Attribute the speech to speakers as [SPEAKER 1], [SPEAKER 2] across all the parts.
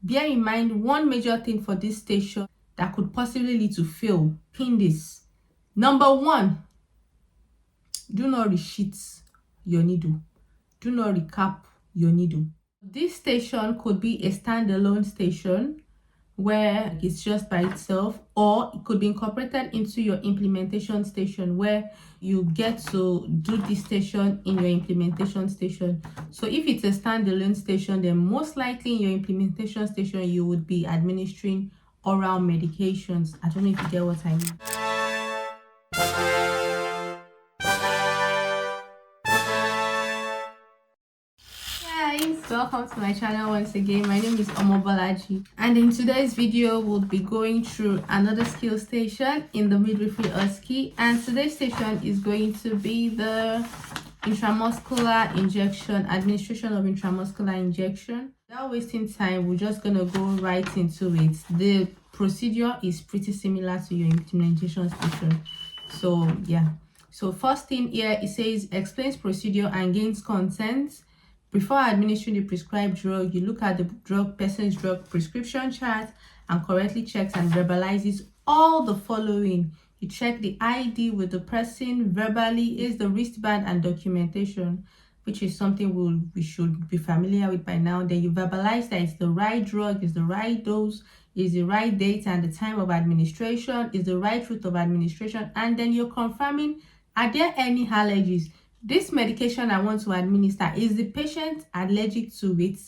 [SPEAKER 1] Bear in mind one major thing for this station that could possibly lead to fail. Pin this. Number one, do not resheath your needle. Do not recap your needle. This station could be a standalone station where it's just by itself, or it could be incorporated into your implementation station where you get to do this station in your implementation station. So if it's a standalone station, then most likely in your implementation station you would be administering oral medications. I don't know if you get what I mean. Welcome to my channel once again. My name is Omobeejay, and in today's video we'll be going through another skill station in the Midwifery OSCE, and today's station is going to be the intramuscular injection, administration of intramuscular injection. Without wasting time, we're just gonna go right into it. The procedure is pretty similar to your implementation station, so yeah. So first thing here, it says explains procedure and gains consent. Before administering the prescribed drug, you look at the person's drug prescription chart and correctly checks and verbalizes all the following. You check the ID with the person, verbally is the wristband and documentation, which is something we should be familiar with by now. Then you verbalize that it's the right drug, is the right dose, is the right date and the time of administration, is the right route of administration, and then you're confirming, are there any allergies? This medication I want to administer, is the patient allergic to it?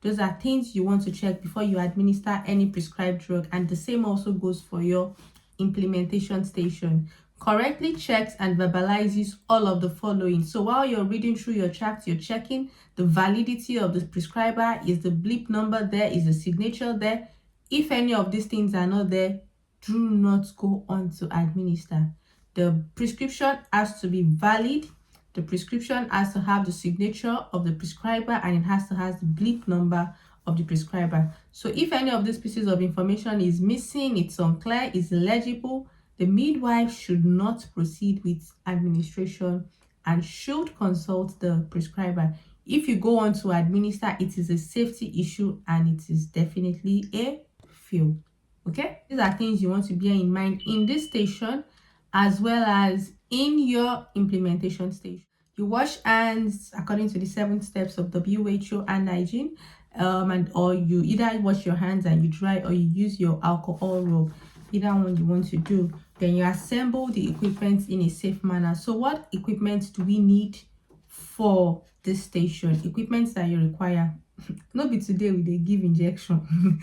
[SPEAKER 1] Those are things you want to check before you administer any prescribed drug, and the same also goes for your implementation station. Correctly checks and verbalizes all of the following. So while you're reading through your chart, you're checking the validity of the prescriber. Is the bleep number there? Is the signature there? If any of these things are not there, do not go on to administer. The prescription has to be valid. The prescription has to have the signature of the prescriber, and it has to have the bleep number of the prescriber. So if any of these pieces of information is missing, it's unclear, is illegible, the midwife should not proceed with administration and should consult the prescriber. If you go on to administer, it is a safety issue and it is definitely a fail. Okay, these are things you want to bear in mind in this station as well as in your implementation stage. You wash hands according to the 7 steps of WHO and hygiene, or you either wash your hands and you dry, or you use your alcohol rub, either one you want to do. Then you assemble the equipment in a safe manner. So what equipment do we need for this station? Equipment that you require. Not be today we they give injection.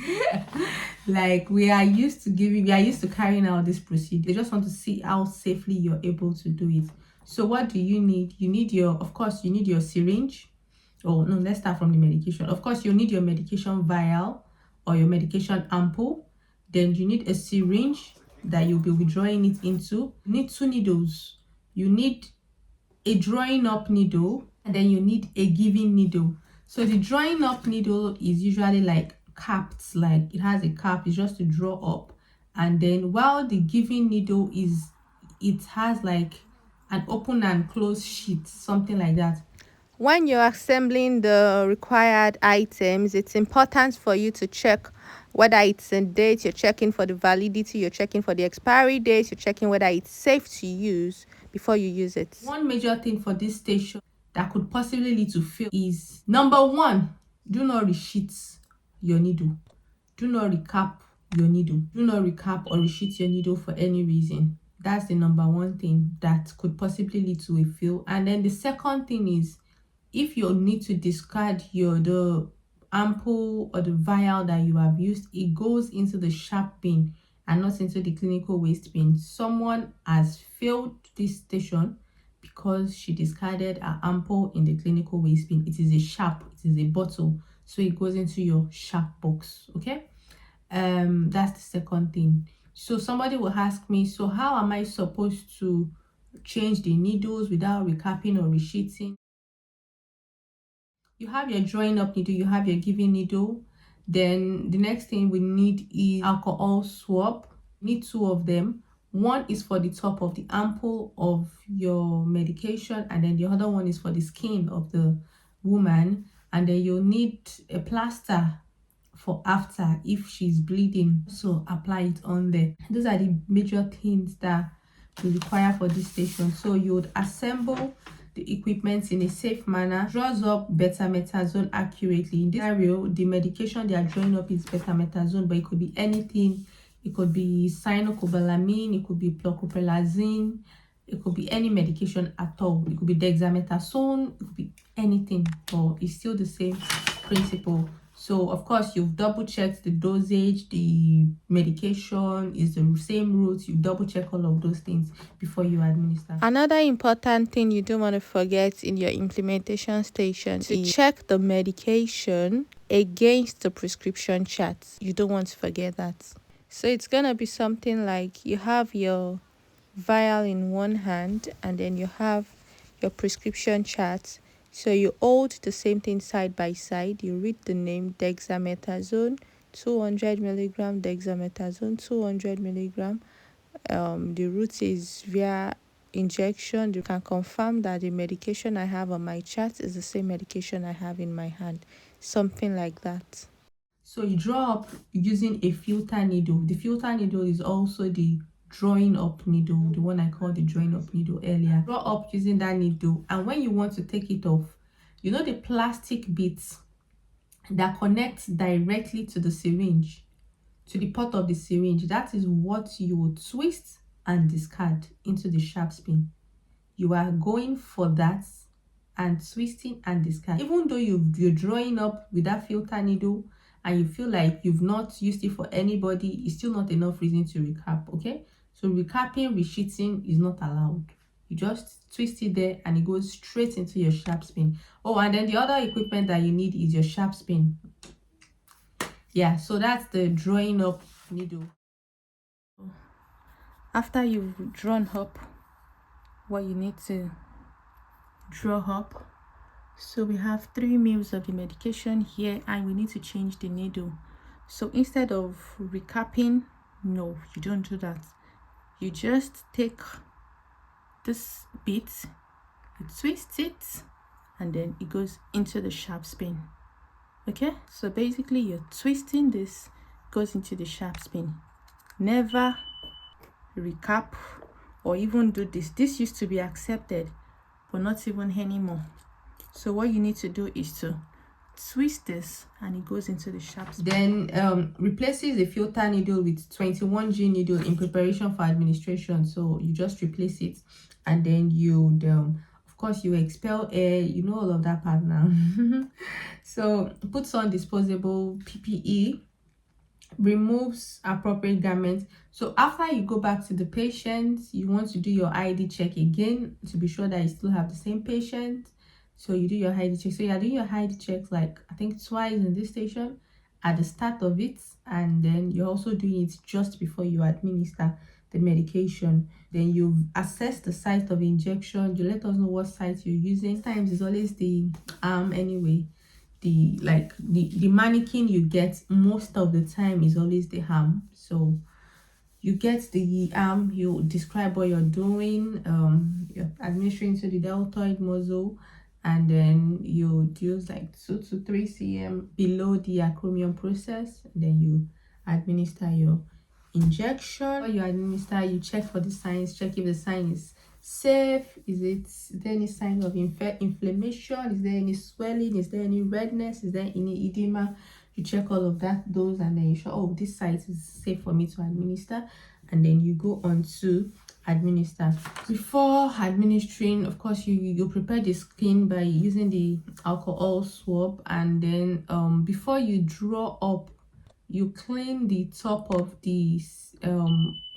[SPEAKER 1] Like we are used to carrying out this procedure. They just want to see how safely you're able to do it. So what do you need? You need of course you need your syringe. Oh no, let's start from the medication. Of course you need your medication vial or your medication ampoule. Then you need a syringe that you'll be withdrawing it into. You need 2 needles. You need a drawing up needle, and then you need a giving needle. So the drawing up needle is usually like capped, like it has a cap, it's just to draw up. And then while the giving needle it has like an open and closed sheet, something like that. When you're assembling the required items, it's important for you to check whether it's a date, you're checking for the validity, you're checking for the expiry date, you're checking whether it's safe to use before you use it. One major thing for this station that could possibly lead to fail is, number one, do not resheath your needle. Do not recap your needle. Do not recap or resheath your needle for any reason. That's the number one thing that could possibly lead to a fail. And then the second thing is, if you need to discard the ampoule or the vial that you have used, it goes into the sharp bin and not into the clinical waste bin. Someone has failed this station because she discarded her ampoule in the clinical waste bin. It is it is a bottle, so it goes into your sharp box. Okay, that's the second thing. So somebody will ask me, so how am I supposed to change the needles without recapping or resheathing? You have your drawing up needle, you have your giving needle. Then the next thing we need is alcohol swab. We need 2 of them. One is for the top of the ampoule of your medication, and then the other one is for the skin of the woman. And then you'll need a plaster for after if she's bleeding. So apply it on there. Those are the major things that you require for this station. So you would assemble the equipment in a safe manner, draws up betamethasone accurately. In this scenario, the medication they are drawing up is betamethasone, but it could be anything. It could be cyanocobalamin, it could be bloxeprolazine, it could be any medication at all. It could be dexamethasone, it could be anything, but it's still the same principle. So of course you've double checked the dosage, the medication is the same route. You double check all of those things before you administer. Another important thing you don't want to forget in your implementation station is to check the medication against the prescription chart. You don't want to forget that. So it's gonna be something like you have your vial in one hand and then you have your prescription chart. So you hold the same thing side by side. You read the name dexamethasone, 200 milligram, dexamethasone, 200 milligram. The route is via injection. You can confirm that the medication I have on my chart is the same medication I have in my hand. Something like that. So you draw up using a filter needle. The filter needle is also the drawing up needle, the one I called the drawing up needle earlier. Draw up using that needle, and when you want to take it off, you know the plastic bits that connects directly to the syringe, to the pot of the syringe, that is what you would twist and discard into the sharp spin. You are going for that and twisting and discard. Even though you're drawing up with that filter needle and you feel like you've not used it for anybody, it's still not enough reason to recap. Okay, so recapping, resheathing is not allowed. You just twist it there and it goes straight into your sharp spin. Oh, and then the other equipment that you need is your sharp spin. Yeah, so that's the drawing up needle. After you've drawn up what you need to draw up, so we have 3 mils of the medication here and we need to change the needle. So instead of recapping, no, you don't do that. You just take this bit, you twist it, and then it goes into the sharp spin. Okay, so basically you're twisting this, goes into the sharp spin. Never recap or even do this. This used to be accepted, but not even anymore. So what you need to do is to twist this and it goes into the sharp spin. Then replaces the filter needle with 21G needle in preparation for administration. So you just replace it and then you of course you expel air, you know all of that part now. So puts on disposable PPE, removes appropriate garments. So after you go back to the patient, you want to do your ID check again to be sure that you still have the same patient. So you do your ID check. So you are doing your ID check like I think twice in this station, at the start of it, and then you're also doing it just before you administer the medication. Then you assess the site of injection. You let us know what site you're using. Sometimes it's always the arm anyway. The mannequin you get most of the time is always the arm. So you get the arm, you describe what you're doing, you're administering to the deltoid muscle, and then you use like 2 to 3 cm below the acromion process. Then you administer your injection. When you administer, you check for the signs, check if the sign is safe. Is there any sign of inflammation? Is there any swelling? Is there any redness? Is there any edema? You check all of those, and then you show, oh, this site is safe for me to administer, and then you go on to administer. Before administering, of course, you prepare the skin by using the alcohol swab, and then before you draw up, you clean the top of the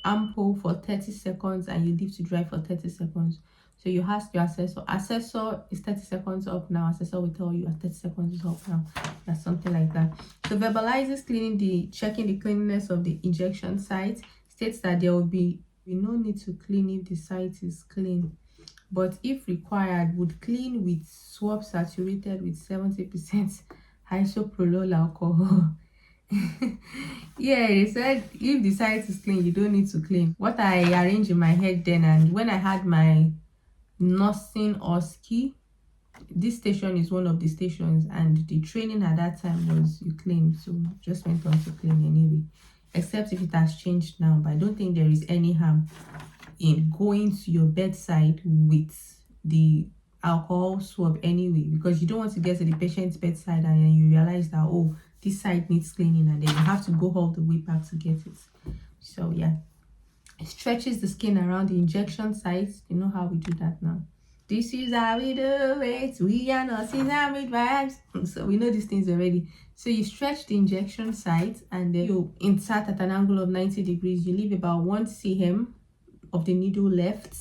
[SPEAKER 1] ampoule for 30 seconds and you leave to dry for 30 seconds. So you ask your assessor is 30 seconds up now. Assessor will tell you 30 seconds is up now. That's something like that. So verbalizes checking the cleanliness of the injection site, states that there will be no need to clean if the site is clean, but if required would clean with swab saturated with 70% isopropyl alcohol. Yeah, they said if the site is clean, you don't need to clean. What I arranged in my head then, and when I had my nursing OSCE, this station is one of the stations, and the training at that time was you claim, so just went on to claim anyway, except if it has changed now. But I don't think there is any harm in going to your bedside with the alcohol swab anyway, because you don't want to get to the patient's bedside and then you realize that, oh, this side needs cleaning, and then you have to go all the way back to get it. So yeah, it stretches the skin around the injection sites. You know how we do that now. This is how we do it. We are not in our midwives. So we know these things already. So you stretch the injection site and then you insert at an angle of 90 degrees. You leave about 1 cm of the needle left.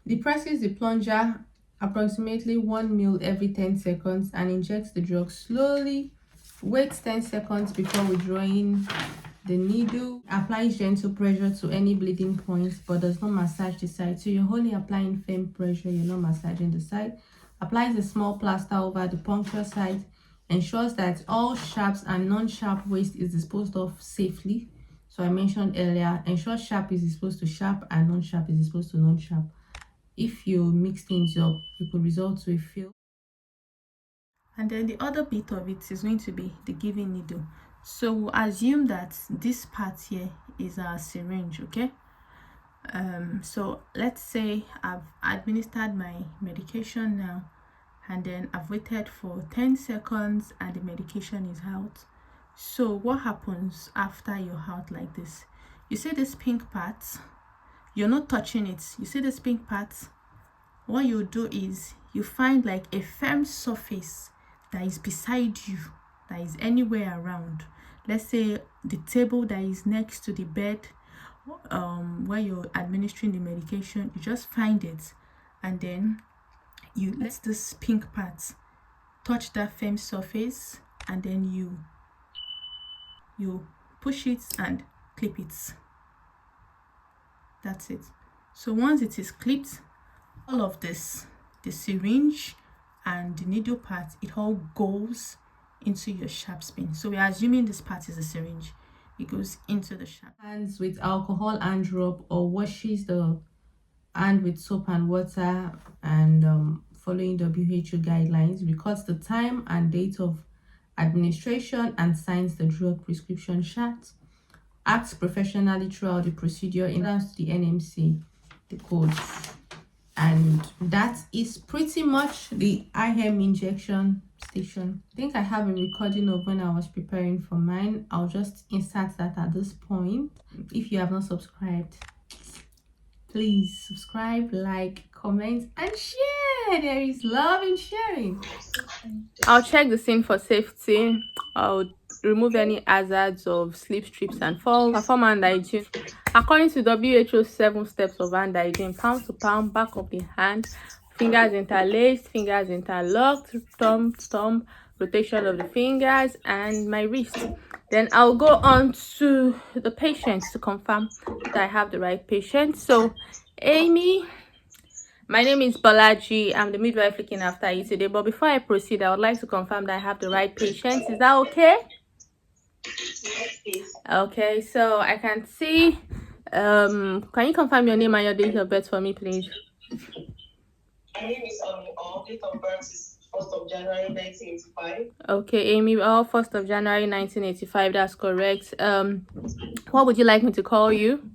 [SPEAKER 1] Depresses the plunger approximately 1 ml every 10 seconds and injects the drug slowly. Waits 10 seconds before withdrawing the needle. Applies gentle pressure to any bleeding points but does not massage the site. So you're only applying firm pressure, you're not massaging the site. Applies a small plaster over the puncture site. Ensures that all sharps and non-sharp waste is disposed of safely. So I mentioned earlier, ensure sharp is disposed to sharp and non-sharp is disposed to non-sharp. If you mix things up, it could result to a fail. And then the other bit of it is going to be the giving needle. So we'll assume that this part here is our syringe, okay? So let's say I've administered my medication now, and then I've waited for 10 seconds and the medication is out. So what happens after you're out like this? You see this pink part, you're not touching it. You see this pink part? What you do is you find like a firm surface that is beside you, that is anywhere around. Let's say the table that is next to the bed, where you're administering the medication. You just find it, and then you let this pink part touch that firm surface, and then you push it and clip it. That's it. So once it is clipped, all of this, the syringe and the needle part, it all goes into your sharp spin. So we're assuming this part is a syringe. It goes into the sharp. Hands with alcohol and rub, or washes the hand with soap and water, and following WHO guidelines, records the time and date of administration and signs the drug prescription chart. Acts professionally throughout the procedure in accordance to the NMC, the codes. And that is pretty much the IM injection station. I think I have a recording of when I was preparing for mine. I'll just insert that at this point. If you have not subscribed, please subscribe, like, comment, and share. There is love in sharing. I'll check the scene for safety. I'll remove any hazards of slip, strips, and falls. Perform hand hygiene according to WHO 7 steps of hand hygiene: palm to palm, back of the hand, fingers interlaced, fingers interlocked, thumb to thumb, rotation of the fingers, and my wrist. Then I'll go on to the patient to confirm that I have the right patient. So Amy, my name is Bolaji. I'm the midwife looking after you today. But before I proceed, I would like to confirm that I have the right patient. Is that okay?
[SPEAKER 2] Yes, please.
[SPEAKER 1] Okay, so I can see. Can you confirm your name and your date of birth for me, please?
[SPEAKER 2] My name is date of birth is 1st of January 1985.
[SPEAKER 1] Okay, Amy, 1st of January 1985. That's correct. What would you like me to call you?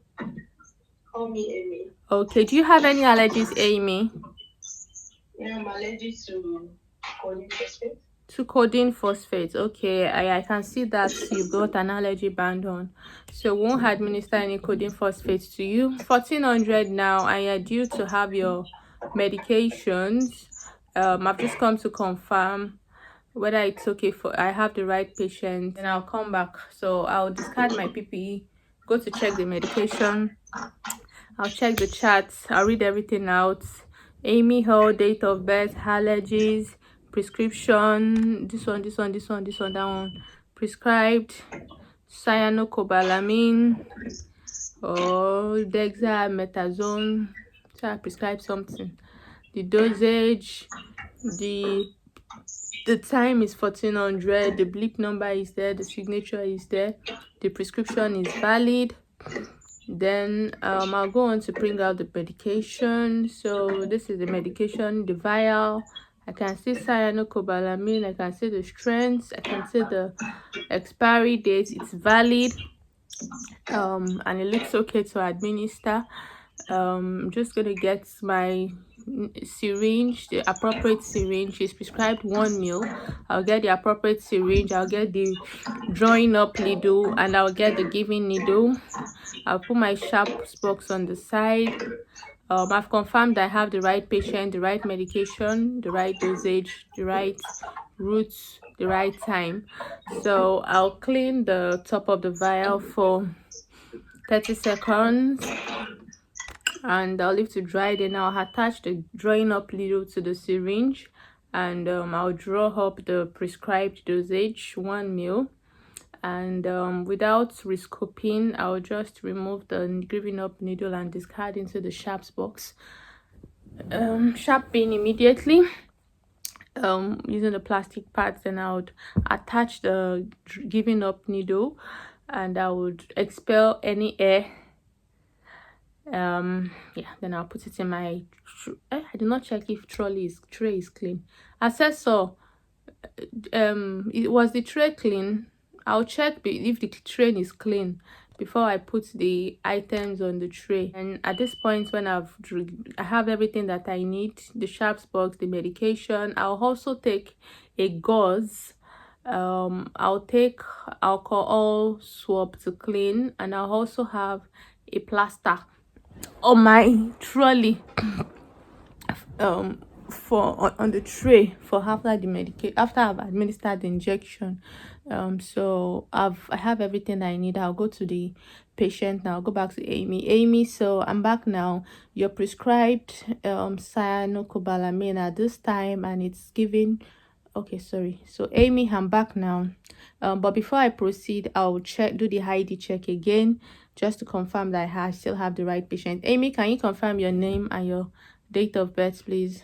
[SPEAKER 2] Call me Amy.
[SPEAKER 1] Okay, do you have any allergies, Amy?
[SPEAKER 2] Yeah, I'm allergic to codeine phosphate.
[SPEAKER 1] To codeine phosphate. Okay, I can see that you've got an allergy band on, so we won't administer any codeine phosphate to you. 1400 now, and you're due to have your medications. I've just come to confirm whether it's okay for I have the right patient, and I'll come back. So I'll discard my PPE, go to check the medication. I'll check the charts, I'll read everything out. Amy Hall, date of birth, allergies, prescription, this one, that one. Prescribed cyanocobalamin or dexamethasone. So I prescribed something. The dosage, the time is 1400. The bleep number is there, the signature is there, the prescription is valid. Then I'll go on to bring out the medication. So this is the medication, the vial, I can see cyanocobalamin, I can see the strengths, I can see the expiry date, it's valid, and it looks okay to administer. I'm just gonna get my syringe, the appropriate syringe. Is prescribed 1 ml. I'll get the appropriate syringe, I'll get the drawing up needle, and I'll get the giving needle. I'll put my sharp box on the side. I've confirmed I have the right patient, the right medication, the right dosage, the right routes, the right time. So I'll clean the top of the vial for 30 seconds and I'll leave to dry. Then I'll attach the drawing up needle to the syringe, and I'll draw up the prescribed dosage, 1 ml. And without rescoping, I'll just remove the giving up needle and discard into the sharps box. Sharping immediately using the plastic pads. Then I would attach the giving up needle and I would expel any air. Yeah, then I'll put it in my I did not check if tray is clean. Assessor, was the tray clean? I'll check if the tray is clean before I put the items on the tray. And at this point, when I have everything that I need, the sharps box, the medication, I'll also take a gauze. I'll take alcohol swab to clean, and I'll also have a plaster on my trolley for on the tray for after the medication, after I've administered the injection. So I have everything I need. I'll go to the patient now. I'll go back to Amy. So I'm back now. You're prescribed cyanocobalamin at this time, and it's given. Okay, sorry. So Amy, I'm back now. But before I proceed, I'll do the ID check again, just to confirm that I still have the right patient. Amy, can you confirm your name and your date of birth, please?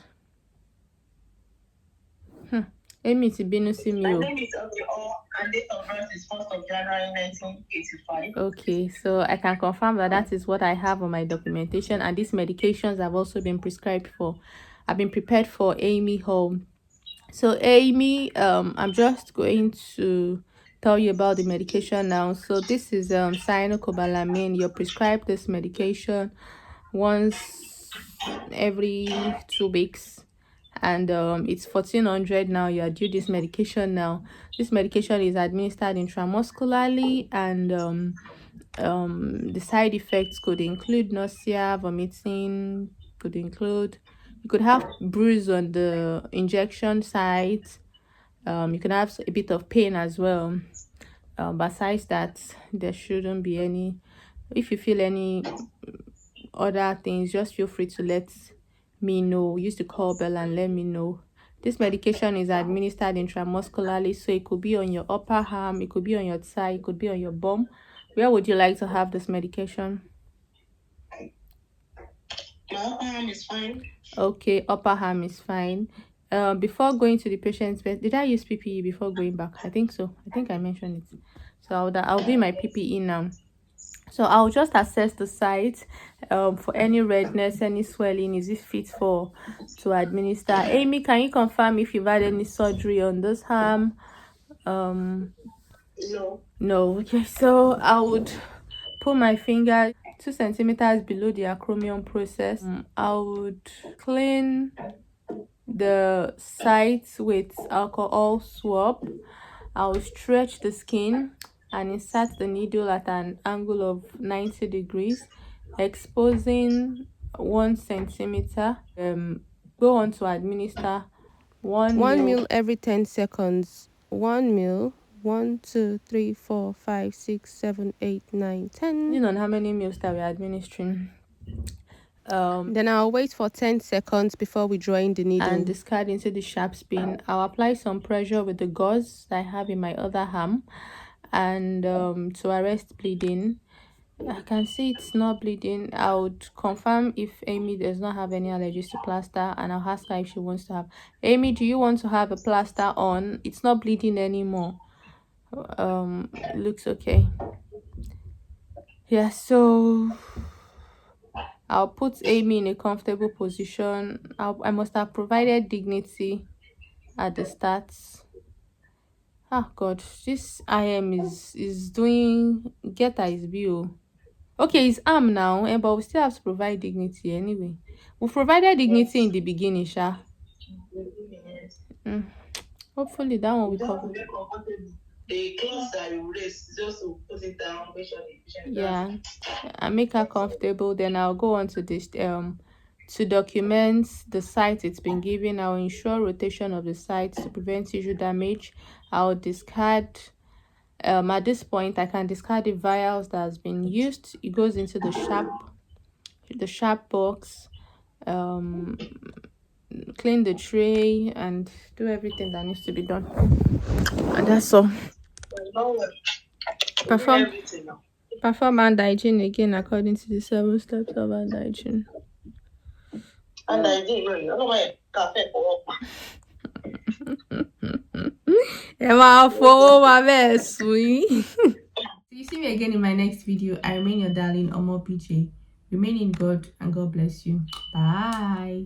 [SPEAKER 1] Amy ti bínú sí mi o.
[SPEAKER 2] My name is Omobeejay and date of birth is 1st of January 1985.
[SPEAKER 1] Okay, so I can confirm that is what I have on my documentation, and these medications have also been prescribed for. I've been prepared for Amy home. So Amy, I'm just going to tell you about the medication now. So this is cyanocobalamin. You're prescribed this medication once every 2 weeks, and it's 1400 now. You are due this medication now. This medication is administered intramuscularly, and the side effects could include nausea, vomiting, you could have bruise on the injection site. You can have a bit of pain as well. Besides that, there shouldn't be any. If you feel any other things, just feel free to let me know. Use the call bell and let me know. This medication is administered intramuscularly, so it could be on your upper arm, it could be on your thigh, it could be on your bum. Where would you like to have this medication?
[SPEAKER 2] My upper arm is fine.
[SPEAKER 1] Okay, upper arm is fine. Before going to the patient's bed, did I use PPE before going back? I think so. I think I mentioned it. So I'll do my PPE now. So I'll just assess the site for any redness, any swelling. Is it fit to administer? Amy, can you confirm if you've had any surgery on this arm? No. Okay, so I would put my finger 2 centimeters below the acromion process. I would clean the site with alcohol swab. I will stretch the skin and insert the needle at an angle of 90 degrees, exposing 1 centimeter. Go on to administer 1 ml
[SPEAKER 3] every 10 seconds. 1 ml. 1, 2, 3, 4, 5, 6, 7, 8, 9, 10.
[SPEAKER 1] Depending on how many mils that we're administering.
[SPEAKER 3] Then I'll wait for 10 seconds before withdrawing the needle
[SPEAKER 1] and discard into the sharp spin. I'll apply some pressure with the gauze that I have in my other arm, and to arrest bleeding. I can see it's not bleeding. I would confirm if Amy does not have any allergies to plaster, and I'll ask her if she wants to have. Amy, do you want to have a plaster on? It's not bleeding anymore. It looks okay. Yeah, so I'll put Amy in a comfortable position. I must have provided dignity at the start. Ah God, this IM is doing get his bill. Okay, it's arm now, but we still have to provide dignity anyway. We provided dignity in
[SPEAKER 2] Yes.
[SPEAKER 1] the beginning, Sha.
[SPEAKER 2] Yes.
[SPEAKER 1] Mm, hopefully that one
[SPEAKER 2] You
[SPEAKER 1] will
[SPEAKER 2] just have
[SPEAKER 1] cover.
[SPEAKER 2] to get comfortable. The clothes that you raise, just to put it down, make sure the patient does.
[SPEAKER 1] Yeah, I make her comfortable. Then I'll go on to this to document the site it's been given. I'll ensure rotation of the site to prevent tissue damage. I'll discard. At this point, I can discard the vials that has been used. It goes into the sharp box. Um, clean the tray and do everything that needs to be done. And that's all.
[SPEAKER 2] No, we do
[SPEAKER 1] Perform
[SPEAKER 2] everything now.
[SPEAKER 1] perform hand hygiene again according to the 7 steps of hand hygiene.
[SPEAKER 2] And I did, I don't know why cafe for
[SPEAKER 1] Ẹ máa fọwọ́ wa bẹ́ẹ̀ sùn yín. So you see me again in my next video. I remain your darling Omobeejay. Remain in God and God bless you. Bye.